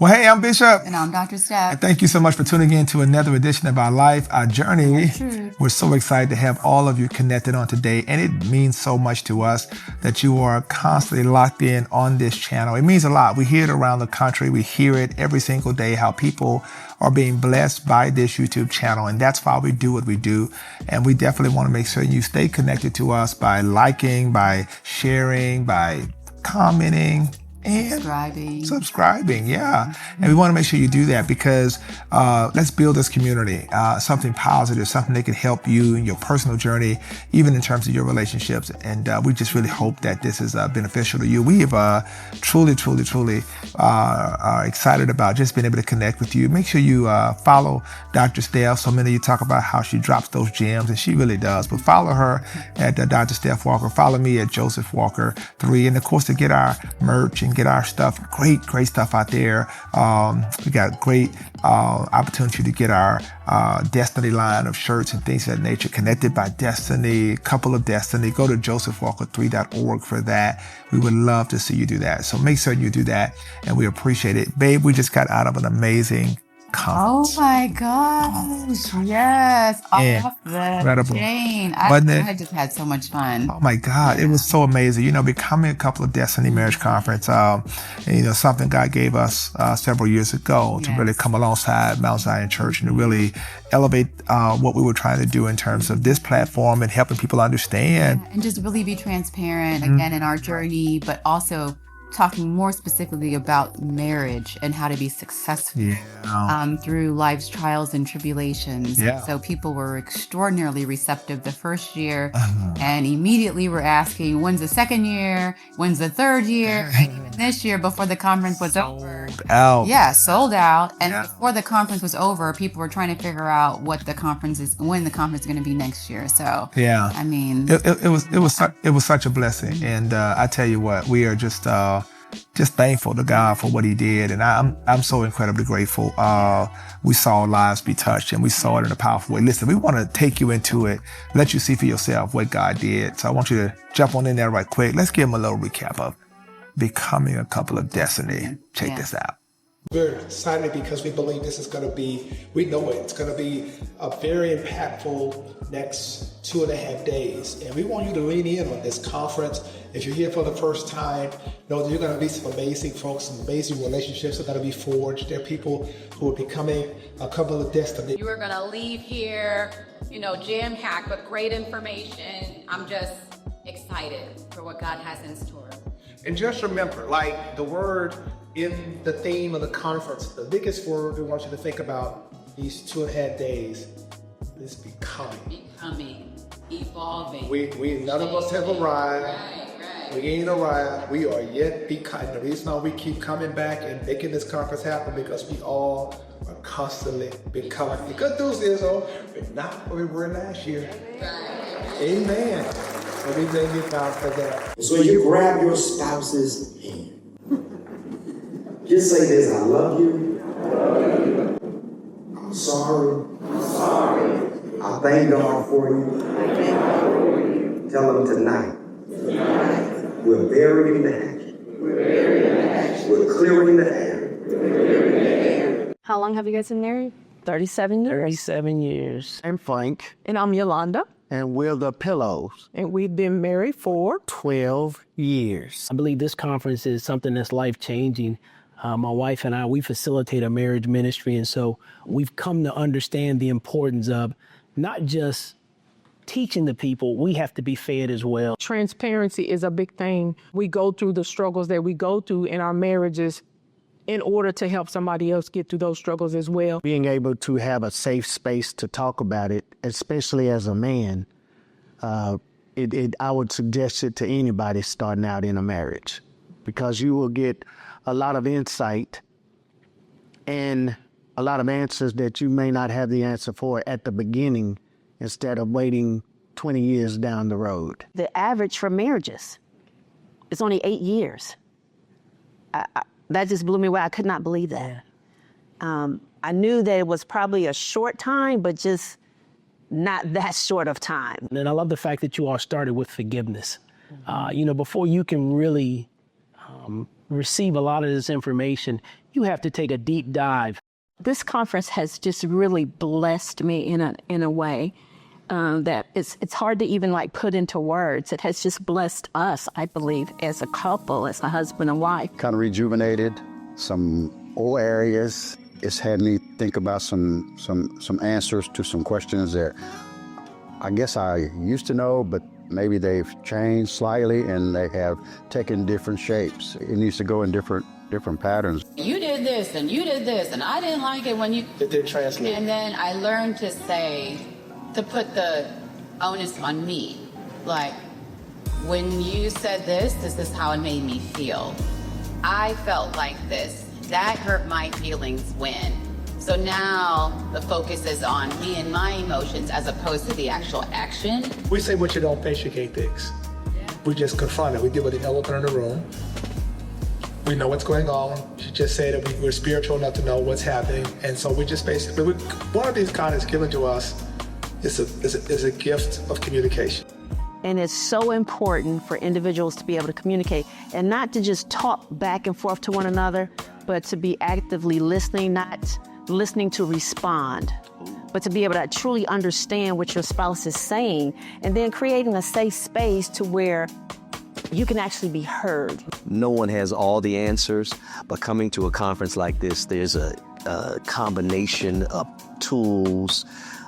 Well, hey, I'm Bishop. And I'm Dr. Steph. And thank you so much for tuning in to another edition of Our Life, Our Journey. We're so excited to have all of you connected on today. And it means so much to us that you are constantly locked in on this channel. It means a lot. We hear it around the country. We hear it every single day, how people are being blessed by this YouTube channel. And that's why we do what we do. And we definitely want to make sure you stay connected to us by liking, by sharing, by commenting, and subscribing, yeah. And we want to make sure you do that because let's build this community, something positive, something that can help you in your personal journey, even in terms of your relationships. And we just really hope that this is beneficial to you. We have truly are excited about just being able to connect with you. Make sure you follow Dr. Steph. So many of you talk about how she drops those gems, and she really does. But follow her at Dr. Steph Walker. Follow me at Joseph Walker 3. And of course, to get our merch and get our stuff, great stuff out there. We got great opportunity to get our Destiny line of shirts and things of that nature, connected by Destiny, couple of Destiny. Go to josephwalker3.org for that. We would love to see you do that. So make sure you do that, and we appreciate it. Babe, we just got out of an amazing conference. Oh my gosh, yes. Off the chain. I just had so much fun. Oh my God, it was so amazing. You know, becoming a couple of Destiny Marriage Conference, something God gave us several years ago to really come alongside Mount Zion Church and to really elevate what we were trying to do in terms of this platform and helping people understand. And just really be transparent again in our journey, but also talking more specifically about marriage and how to be successful through life's trials and tribulations. So people were extraordinarily receptive the first year and immediately were asking, when's the second year? When's the third year? And even this year, before the conference was over. Sold out. And before the conference was over, people were trying to figure out when the conference is going to be next year. So, I mean, it was such a blessing. And I tell you what, we are just thankful to God for what He did, and I'm so incredibly grateful. We saw lives be touched, and we saw it in a powerful way. Listen, we want to take you into it, let you see for yourself what God did. So I want you to jump on in there right quick. Let's give them a little recap of becoming a couple of Destiny. Check this out. We're excited because we believe this is going to be, we know it's going to be a very impactful next 2.5 days. And we want you to lean in on this conference. If you're here for the first time, know that you're going to meet some amazing folks, some amazing relationships are going to be forged. There are people who are becoming a couple of Destiny. You are going to leave here, jam-packed with great information. I'm just excited for what God has in store. And just remember, like the word in the theme of the conference, the biggest word we want you to think about these 2.5 days is becoming. Evolving. We none of us have arrived. Right. We ain't arrived. We are yet becoming. The reason why we keep coming back and making this conference happen because we all are constantly becoming. The good news is, we're not where we were last year. Right. Amen. So we thank you, God, for that. So you grab your spouse's hand. Just say this: I love you. I'm sorry. I thank God for you. Tell them tonight. We're buried in the hatchet. We're clearing the air. How long have you guys been married? 37 years. 37 years. I'm Frank. And I'm Yolanda. And we're the Pillows. And we've been married for 12 years. I believe this conference is something that's life-changing. My wife and I, we facilitate a marriage ministry, and so we've come to understand the importance of not just teaching the people, we have to be fed as well. Transparency is a big thing. We go through the struggles that we go through in our marriages in order to help somebody else get through those struggles as well. Being able to have a safe space to talk about it, especially as a man, I would suggest it to anybody starting out in a marriage, because you will get a lot of insight and a lot of answers that you may not have the answer for at the beginning instead of waiting 20 years down the road. The average for marriages is only 8 years. That just blew me away. I could not believe that. I knew that it was probably a short time, but just not that short of time. And I love the fact that you all started with forgiveness. Before you can really receive a lot of this information, you have to take a deep dive. This conference has just really blessed me in a way that it's hard to even like put into words. It has just blessed us, I believe, as a couple, as a husband and wife. Kind of rejuvenated some old areas. It's had me think about some answers to some questions that I guess I used to know, but maybe they've changed slightly and they have taken different shapes. It needs to go in different patterns. You did this and you did this and I didn't like it when you... It did translate. And then I learned to put the onus on me. Like, when you said this is how it made me feel. I felt like this. That hurt my feelings when. So now the focus is on me and my emotions as opposed to the actual action. We say what you don't face, you can't fix. We just confront it. We deal with the elephant in the room. We know what's going on. She just said that we're spiritual enough to know what's happening. And so we just basically, one of these kindness given to us is a gift of communication. And it's so important for individuals to be able to communicate and not to just talk back and forth to one another, but to be actively listening, not listening to respond, but to be able to truly understand what your spouse is saying, and then creating a safe space to where you can actually be heard. No one has all the answers, but coming to a conference like this, there's a combination of tools,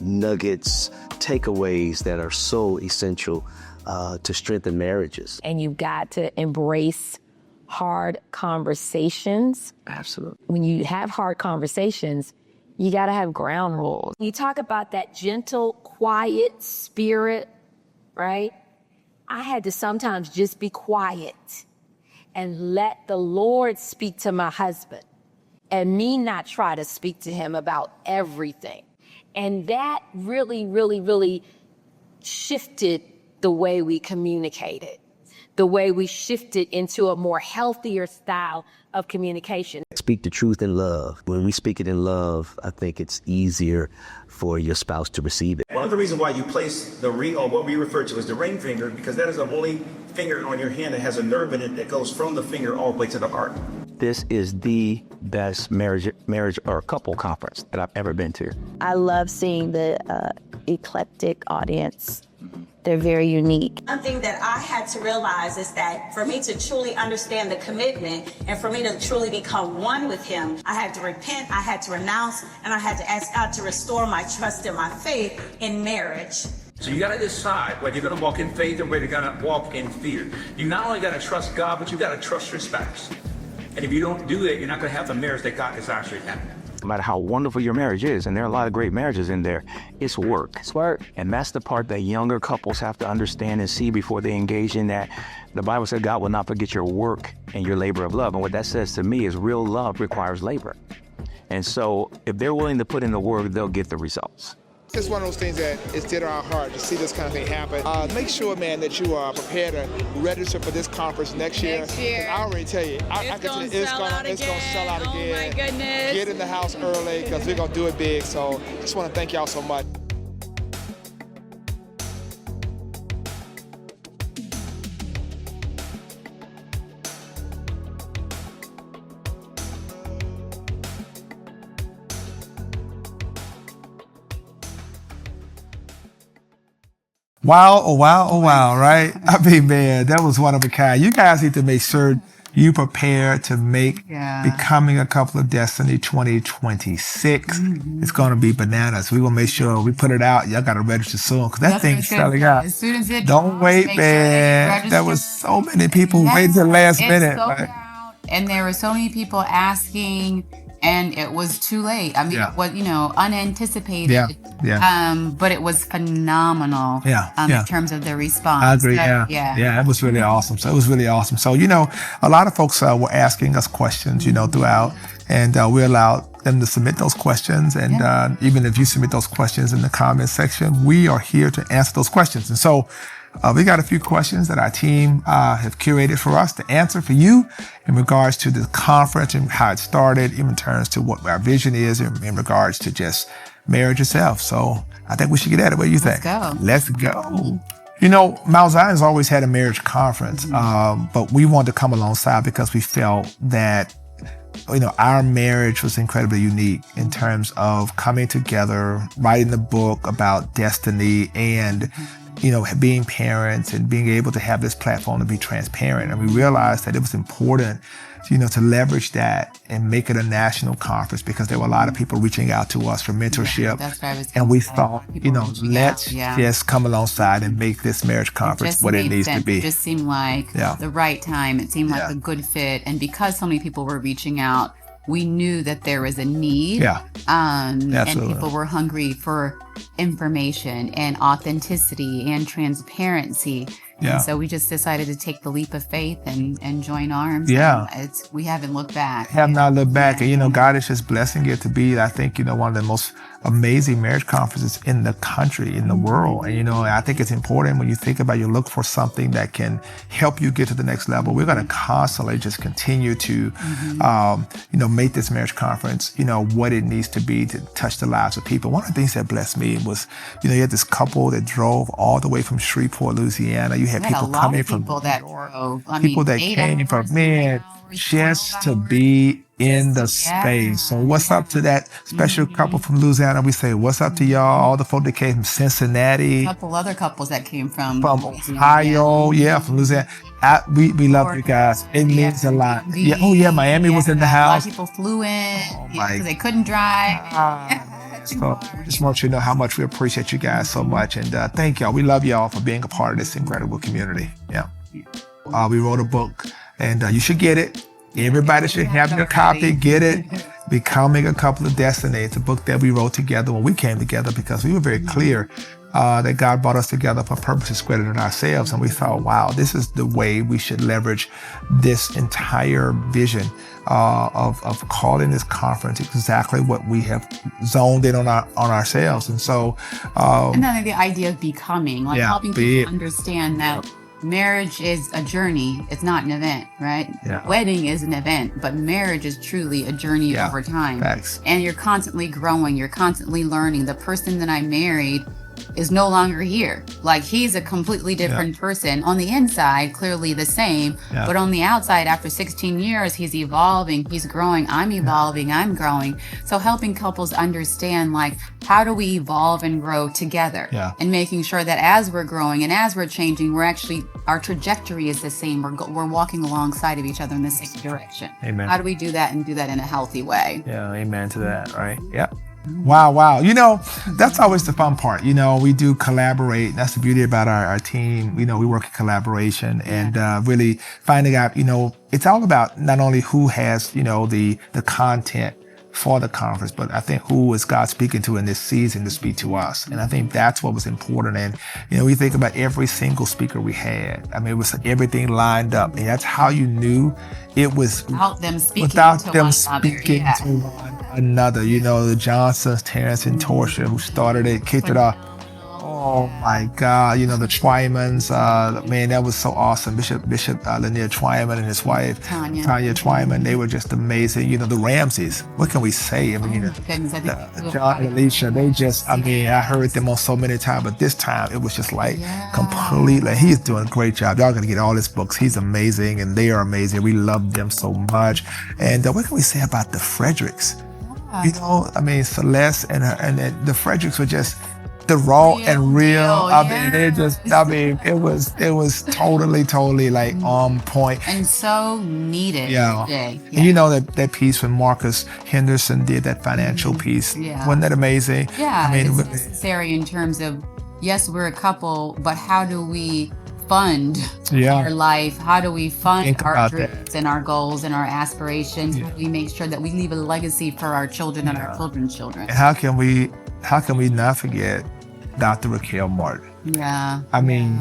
nuggets, takeaways that are so essential to strengthen marriages. And you've got to embrace hard conversations. Absolutely. When you have hard conversations, you got to have ground rules. You talk about that gentle, quiet spirit, right? I had to sometimes just be quiet and let the Lord speak to my husband and me not try to speak to him about everything. And that really, really, really shifted the way we communicated, the way we shifted into a more healthier style of communication. Speak the truth in love. When we speak it in love, I think it's easier for your spouse to receive it. One of the reasons why you place the ring, or what we refer to as the ring finger, because that is the only finger on your hand that has a nerve in it that goes from the finger all the way to the heart. This is the best marriage or couple conference that I've ever been to. I love seeing the eclectic audience. They're very unique. One thing that I had to realize is that for me to truly understand the commitment and for me to truly become one with him, I had to repent, I had to renounce, and I had to ask God to restore my trust and my faith in marriage. So you got to decide whether you're going to walk in faith or whether you're going to walk in fear. You not only got to trust God, but you got to trust your spouse. And if you don't do that, you're not going to have the marriage that God desires you to have. No matter how wonderful your marriage is, and there are a lot of great marriages in there, it's work. It's work. And that's the part that younger couples have to understand and see before they engage in that. The Bible said God will not forget your work and your labor of love. And what that says to me is real love requires labor. And so if they're willing to put in the work, they'll get the results. It's one of those things that is dear to our heart to see this kind of thing happen. Make sure, man, that you are prepared to register for this conference next year. I already tell you, it's going to sell out again. Oh my goodness. Get in the house early because we're going to do it big. So just want to thank y'all so much. Wow, oh wow, oh wow, right? I mean, man, that was one of a kind. You guys need to make sure you prepare to make Becoming a Couple of Destiny 2026. It's going to be bananas. We're going to make sure we put it out. Y'all got to register soon because that thing's selling out. As soon as it Don't wait, man. There was so many people who waited to the last minute. And there were so many people asking, and it was too late. I mean, it was, unanticipated. But it was phenomenal. In terms of the response. I agree. It was really awesome. So a lot of folks were asking us questions, throughout, and we allowed them to submit those questions. And even if you submit those questions in the comment section, we are here to answer those questions. And so we got a few questions that our team have curated for us to answer for you in regards to the conference and how it started, even in terms to what our vision is in regards to just marriage itself. So I think we should get at it. What do you think? Let's go. Mount Zion's always had a marriage conference, but we wanted to come alongside because we felt that our marriage was incredibly unique in terms of coming together, writing the book about destiny, and being parents and being able to have this platform to be transparent. And we realized that it was important, to leverage that and make it a national conference, because there were a lot of people reaching out to us for mentorship. Yeah, that's what I was and we say. thought, let's just come alongside and make this marriage conference what it needs to be. It just seemed like the right time. It seemed like a good fit. And because so many people were reaching out, we knew that there was a need. And people were hungry for information and authenticity and transparency. And so we just decided to take the leap of faith and join arms. And we haven't looked back. Have not looked back. And, God is just blessing it to be, I think, one of the most amazing marriage conferences in the country, in the world. And, I think it's important when you think about, you look for something that can help you get to the next level. We're going to constantly just continue to, make this marriage conference, what it needs to be to touch the lives of people. One of the things that blessed me was, you had this couple that drove all the way from Shreveport, Louisiana. You had people coming from people that drove. People that came from, just to be in the space. So what's up to that special couple from Louisiana? We say, what's up to y'all? All the folk that came from Cincinnati. A couple other couples that came from Ohio. From Louisiana. We love you guys. It means a lot. Miami was in the house. A lot of people flew in because they couldn't drive. So I just want you to know how much we appreciate you guys so much. And thank y'all. We love y'all for being a part of this incredible community. We wrote a book, and you should get it. Everybody should have your copy. Get it. Becoming a Couple of Destiny. It's a book that we wrote together when we came together, because we were very clear that God brought us together for purposes greater than ourselves. And we thought, wow, this is the way we should leverage this entire vision of calling this conference exactly what we have zoned in on ourselves. And so, and then the idea of becoming, helping people understand that marriage is a journey. It's not an event, right? Wedding is an event, but marriage is truly a journey over time. Facts. And you're constantly growing. You're constantly learning. The person that I married is no longer here. Like, he's a completely different person. On the inside, clearly the same, but on the outside, after 16 years, he's evolving, he's growing, I'm evolving, I'm growing. So helping couples understand, how do we evolve and grow together? And making sure that as we're growing and as we're changing, our trajectory is the same. We're walking alongside of each other in the same direction. Amen. How do we do that and do that in a healthy way? Amen to that, right? Wow. That's always the fun part. We do collaborate. That's the beauty about our team. We work in collaboration and really finding out, it's all about not only who has, the content for the conference, but I think who is God speaking to in this season to speak to us. And I think that's what was important. And, we think about every single speaker we had. I mean, it was everything lined up. And that's how you knew it was without them speaking to one another. The Johnsons, Terrence and Torsia, who started it, kicked it off. Oh my God! The Twymans, man, that was so awesome. Bishop Lanier Twyman and his wife Tanya Twyman, they were just amazing. The Ramseys. What can we say? I mean, John and Alicia, they just. I mean, I heard them on so many times, but this time it was just completely. He's doing a great job. Y'all gonna get all his books. He's amazing, and they are amazing. We love them so much. And what can we say about the Fredericks? I mean, Celeste and the Fredericks were just. The raw and real. It was totally on point. And so needed today. And that piece when Marcus Henderson did that financial piece. Wasn't that amazing? It's necessary in terms of, yes, we're a couple, but how do we fund our life? How do we fund our dreams and our goals and our aspirations? How do we make sure that we leave a legacy for our children and our children's children? And how can we not forget Dr. Raquel Martin?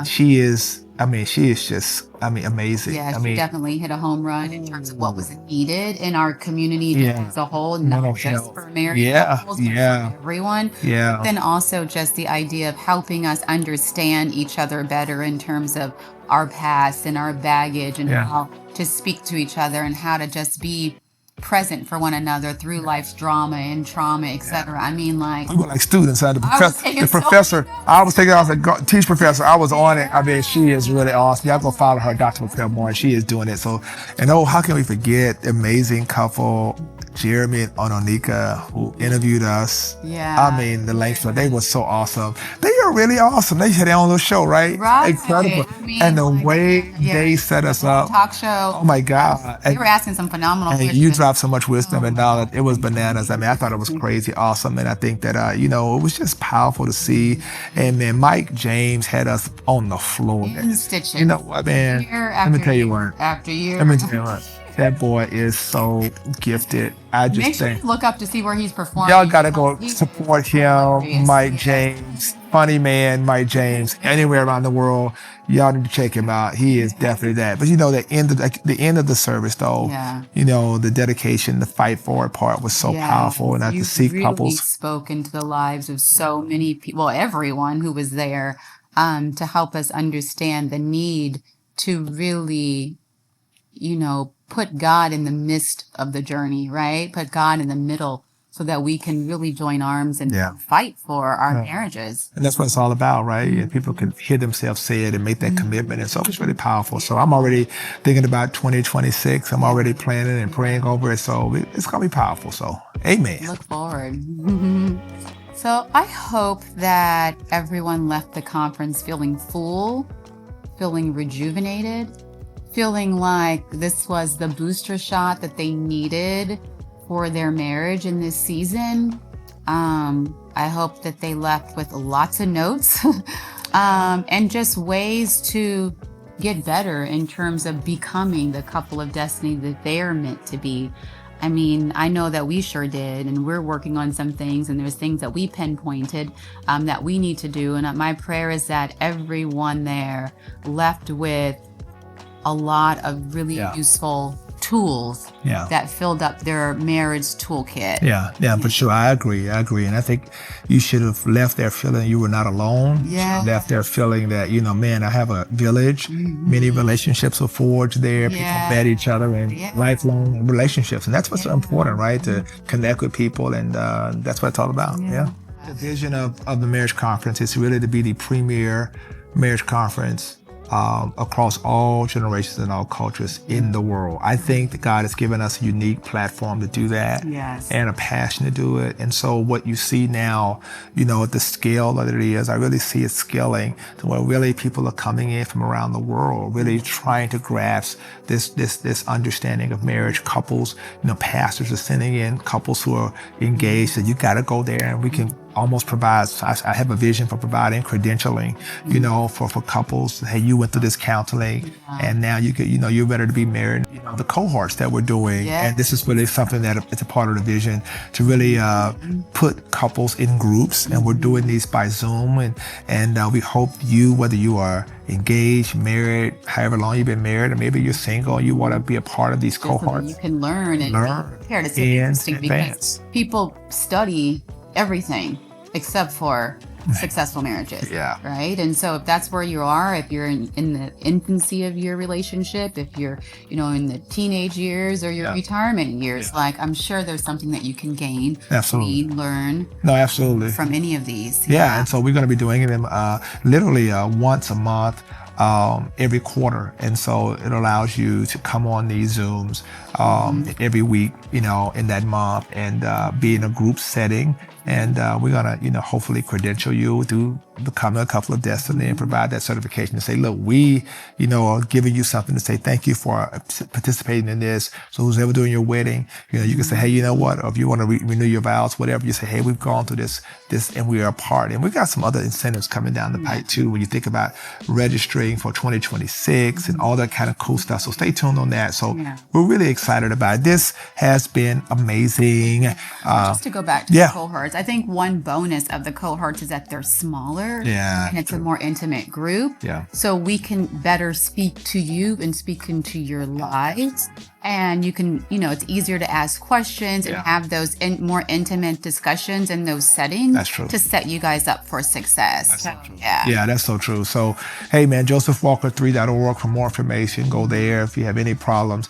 She is just, amazing. She definitely hit a home run in terms of what was needed in our community as a whole, not just for married couples, but for everyone. Then also just the idea of helping us understand each other better in terms of our past and our baggage and how to speak to each other and how to just be present for one another through life's drama and trauma, etc. I mean, like, we were like students. The taking professor, I was taking, I was a teach professor. I was on it. I mean, she is really awesome. Y'all go follow her, Dr. McCall Moore. She is doing it. So, and how can we forget the amazing couple, Jeremy and Ononika, who interviewed us. Yeah. I mean, the lengths, they were so awesome. They are really awesome. They had their own little show, right? Right. Incredible. I mean, and the way they set us up. Talk show. Oh my God. They were asking some phenomenal questions. You dropped so much wisdom and knowledge. It was bananas. I mean, I thought it was crazy awesome. And I think that, it was just powerful to see. And man, Mike James had us on the floor. In stitches. You know what, man? Let me tell you what. After year. Let me tell you what. That boy is so gifted. I just Make sure think you look up to see where he's performing. y'all gotta go support him, Mike James, funny man, Mike James. Anywhere around the world, y'all need to check him out. He is definitely that. But the end of the service, though, the dedication, the fight for it part was so powerful, and I could see really couples spoke into the lives of so many people, everyone who was there, to help us understand the need to really, put God in the midst of the journey, right? Put God in the middle so that we can really join arms and fight for our marriages. And that's what it's all about, right? And people can hear themselves say it and make that commitment. And so it's really powerful. So I'm already thinking about 2026. I'm already planning and praying over it. So it's going to be powerful. So amen. Look forward. So I hope that everyone left the conference feeling full, feeling rejuvenated, feeling like this was the booster shot that they needed for their marriage in this season. I hope that they left with lots of notes and just ways to get better in terms of becoming the couple of destiny that they are meant to be. I mean, I know that we sure did, and we're working on some things, and there's things that we pinpointed that we need to do. And my prayer is that everyone there left with a lot of really useful tools that filled up their marriage toolkit. Yeah, for sure. I agree. And I think you should have left there feeling you were not alone. Yeah. Left there feeling that, man, I have a village. Many relationships were forged there. People met each other in lifelong relationships. And that's what's so important, right? To connect with people. And that's what it's all about. Yeah. The vision of the marriage conference is really to be the premier marriage conference across all generations and all cultures in the world. I think that God has given us a unique platform to do that and a passion to do it. And so what you see now, at the scale that it is, I really see it scaling to where really people are coming in from around the world, really trying to grasp this understanding of marriage. Couples, pastors are sending in couples who are engaged, and you got to go there and we can almost provide. I have a vision for providing credentialing, for couples. Hey, you went through this counseling, and now you could, you're ready to be married. The cohorts that we're doing, and this is really something that it's a part of the vision to really put couples in groups, and we're doing these by Zoom, and we hope you, whether you are engaged, married, however long you've been married, or maybe you're single and you want to be a part of these cohorts. You can learn and prepare. It's interesting because people study everything except for successful marriages. Right. And so if that's where you are, if you're in the infancy of your relationship, if you're, in the teenage years or your retirement years, I'm sure there's something that you can gain, learn. No, absolutely. From any of these. And so we're going to be doing them literally once a month. Every quarter. And so it allows you to come on these Zooms every week, in that month and be in a group setting. And we're going to, hopefully credential you through becoming a couple of destiny and provide that certification to say, look, we, are giving you something to say thank you for participating in this. So who's ever doing your wedding, you can say, hey, you know what? Or if you want to renew your vows, whatever, you say, hey, we've gone through this, and we are a part. And we've got some other incentives coming down the pipe too, when you think about registering for 2026 and all that kind of cool stuff. So stay tuned on that. So we're really excited about it. This has been amazing. Just to go back to the cohorts, I think one bonus of the cohorts is that they're smaller. And it's a more intimate group. So we can better speak to you and speak into your lives And you can, it's easier to ask questions and have those more intimate discussions in those settings. That's true. To set you guys up for success. That's so true. Yeah. Yeah, that's so true. So, hey, man, josephwalker3.org for more information. Go there. If you have any problems,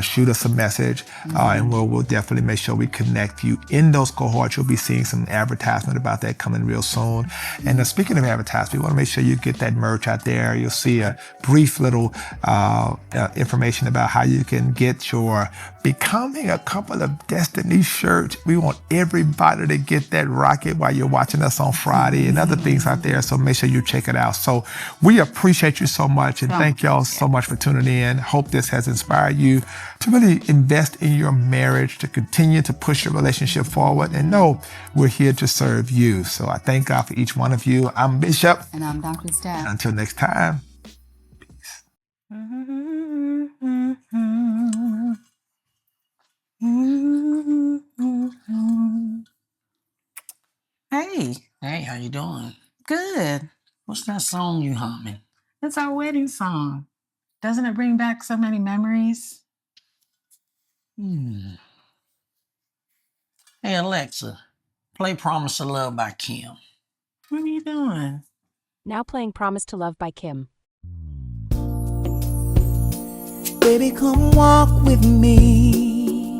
shoot us a message, and we'll definitely make sure we connect you in those cohorts. You'll be seeing some advertisement about that coming real soon. And speaking of advertisement, we want to make sure you get that merch out there. You'll see a brief little information about how you can get your Becoming a Couple of Destiny shirts. We want everybody to get that rocket while you're watching us on Friday and other things out there. So make sure you check it out. So we appreciate you so much, and thank y'all so much for tuning in. Hope this has inspired you to really invest in your marriage, to continue to push your relationship forward, and know we're here to serve you. So I thank God for each one of you. I'm Bishop. And I'm Dr. Steph. Until next time. Peace. Hey, how you doing? Good. What's that song you humming? It's our wedding song. Doesn't it bring back so many memories? Hey, Alexa, play Promise to Love by Kim. What are you doing? Now playing Promise to Love by Kim. Baby, come walk with me,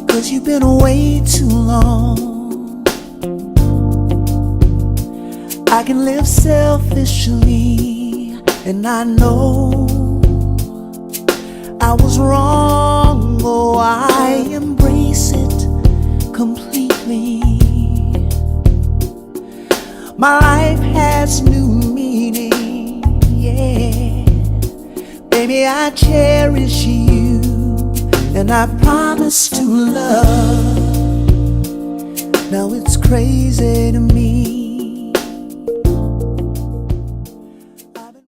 'cause you've been away too long. I can live selfishly, and I know I was wrong. Oh, I embrace it completely. My life has new meaning, yeah. Baby, I cherish you, and I promise to love. Now it's crazy to me.